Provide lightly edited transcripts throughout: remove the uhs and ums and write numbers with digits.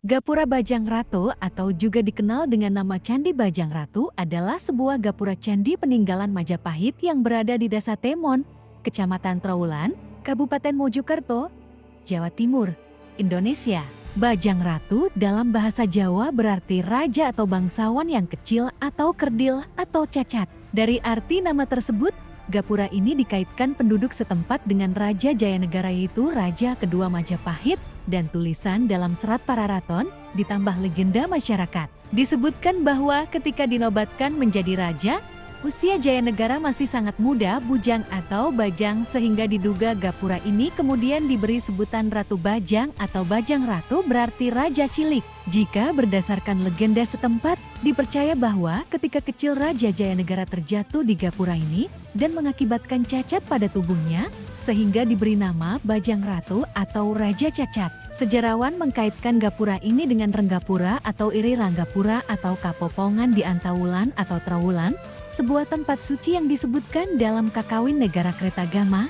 Gapura Bajang Ratu atau juga dikenal dengan nama Candi Bajang Ratu adalah sebuah gapura candi peninggalan Majapahit yang berada di Desa Temon, Kecamatan Trowulan, Kabupaten Mojokerto, Jawa Timur, Indonesia. Bajang Ratu dalam bahasa Jawa berarti raja atau bangsawan yang kecil atau kerdil atau cacat. Dari arti nama tersebut, gapura ini dikaitkan penduduk setempat dengan Raja Jayanegara yaitu Raja kedua Majapahit, dan tulisan dalam serat Pararaton ditambah legenda masyarakat. Disebutkan bahwa ketika dinobatkan menjadi raja, usia Jayanegara masih sangat muda, bujang atau bajang, sehingga diduga gapura ini kemudian diberi sebutan Ratu Bajang atau Bajang Ratu berarti raja cilik. Jika berdasarkan legenda setempat, dipercaya bahwa ketika kecil Raja Jayanegara terjatuh di gapura ini dan mengakibatkan cacat pada tubuhnya, sehingga diberi nama Bajang Ratu atau Raja Cacat. Sejarawan mengkaitkan gapura ini dengan Renggapura atau Iri Ranggapura atau Kapopongan di Antawulan atau Trowulan, sebuah tempat suci yang disebutkan dalam Kakawin Negara Kretagama,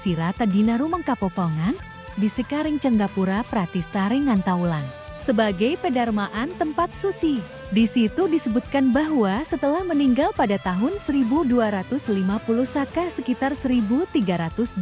Sirata Dinaru Mengkapopongan, di Sekaring Cenggapura Pratistaring Antawulan, sebagai pedarmaan tempat suci. Di situ disebutkan bahwa setelah meninggal pada tahun 1250 Saka sekitar 1328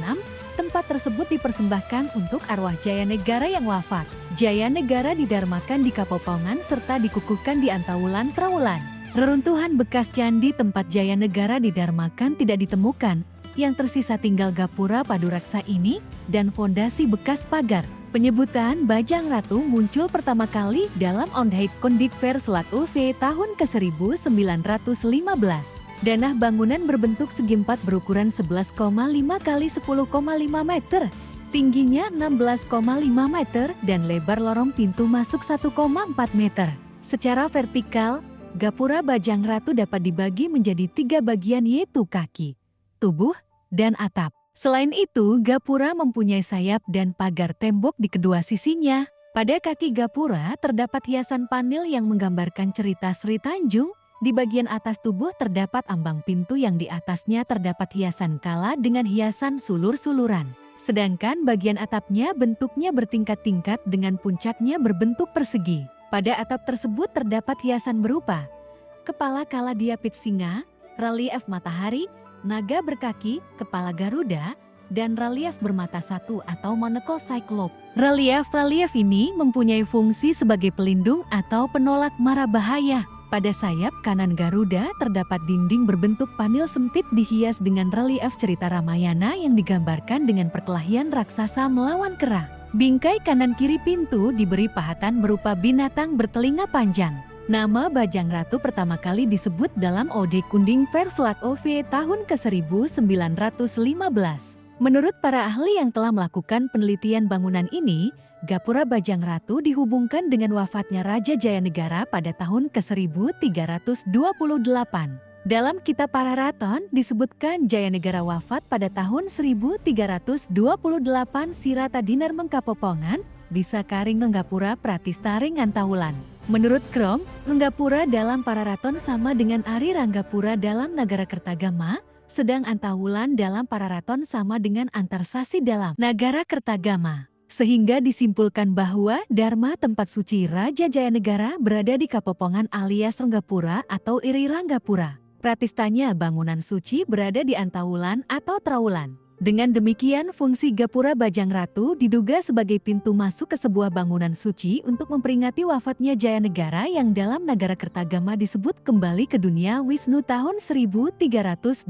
am, tempat tersebut dipersembahkan untuk arwah Jayanegara yang wafat. Jayanegara didarmakan di Kapopongan serta dikukuhkan di Antawulan Trowulan. Reruntuhan bekas candi tempat Jayanegara didarmakan tidak ditemukan, yang tersisa tinggal gapura Paduraksa ini dan fondasi bekas pagar. Penyebutan Bajang Ratu muncul pertama kali dalam Ondheit Kondik Verslak UV tahun ke-1915. Danah bangunan berbentuk segi empat berukuran 11,5 x 10,5 meter, tingginya 16,5 meter dan lebar lorong pintu masuk 1,4 meter. Secara vertikal, gapura Bajang Ratu dapat dibagi menjadi 3 bagian yaitu kaki, tubuh, dan atap. Selain itu, gapura mempunyai sayap dan pagar tembok di kedua sisinya. Pada kaki gapura terdapat hiasan panel yang menggambarkan cerita Sri Tanjung. Di bagian atas tubuh terdapat ambang pintu yang di atasnya terdapat hiasan kala dengan hiasan sulur-suluran. Sedangkan bagian atapnya bentuknya bertingkat-tingkat dengan puncaknya berbentuk persegi. Pada atap tersebut terdapat hiasan berupa kepala kala diapit singa, relief matahari, naga berkaki, kepala Garuda, dan relief bermata satu atau moneko cyclop. Relief ini mempunyai fungsi sebagai pelindung atau penolak mara bahaya. Pada sayap kanan Garuda terdapat dinding berbentuk panel sempit dihias dengan relief cerita Ramayana yang digambarkan dengan perkelahian raksasa melawan kera. Bingkai kanan kiri pintu diberi pahatan berupa binatang bertelinga panjang. Nama Bajang Ratu pertama kali disebut dalam Ode Kunding Verslak OV tahun ke-1915. Menurut para ahli yang telah melakukan penelitian bangunan ini, gapura Bajang Ratu dihubungkan dengan wafatnya Raja Jayanegara pada tahun ke-1328. Dalam kitab Pararaton disebutkan Jayanegara wafat pada tahun 1328 Sirata Dinar Mengkapopongan, di Sakaring Renggapura Pratistaring Antawulan. Menurut Krom, Renggapura dalam Pararaton sama dengan Ari Ranggapura dalam Nagara Kertagama, sedang Antawulan dalam Pararaton sama dengan Antarsasi dalam Nagara Kertagama. Sehingga disimpulkan bahwa Dharma tempat suci Raja Jayanegara berada di Kapopongan alias Renggapura atau Iri Ranggapura. Pratistanya bangunan suci berada di Antawulan atau Trowulan. Dengan demikian, fungsi gapura Bajang Ratu diduga sebagai pintu masuk ke sebuah bangunan suci untuk memperingati wafatnya Jayanegara yang dalam Nagara Kertagama disebut kembali ke dunia Wisnu tahun 1328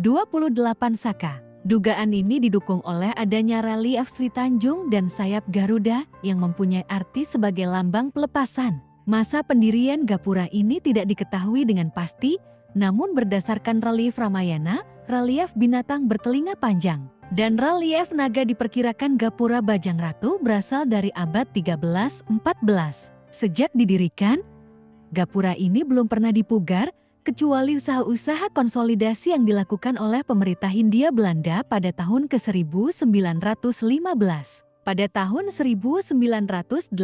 Saka. Dugaan ini didukung oleh adanya relief Sri Tanjung dan sayap Garuda yang mempunyai arti sebagai lambang pelepasan. Masa pendirian gapura ini tidak diketahui dengan pasti, namun berdasarkan relief Ramayana, relief binatang bertelinga panjang, dan relief naga diperkirakan gapura Bajang Ratu berasal dari abad 13-14. Sejak didirikan, gapura ini belum pernah dipugar, kecuali usaha-usaha konsolidasi yang dilakukan oleh pemerintah Hindia Belanda pada tahun ke-1915. Pada tahun 1989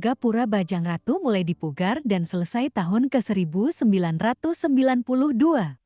gapura Bajang Ratu mulai dipugar dan selesai tahun ke-1992.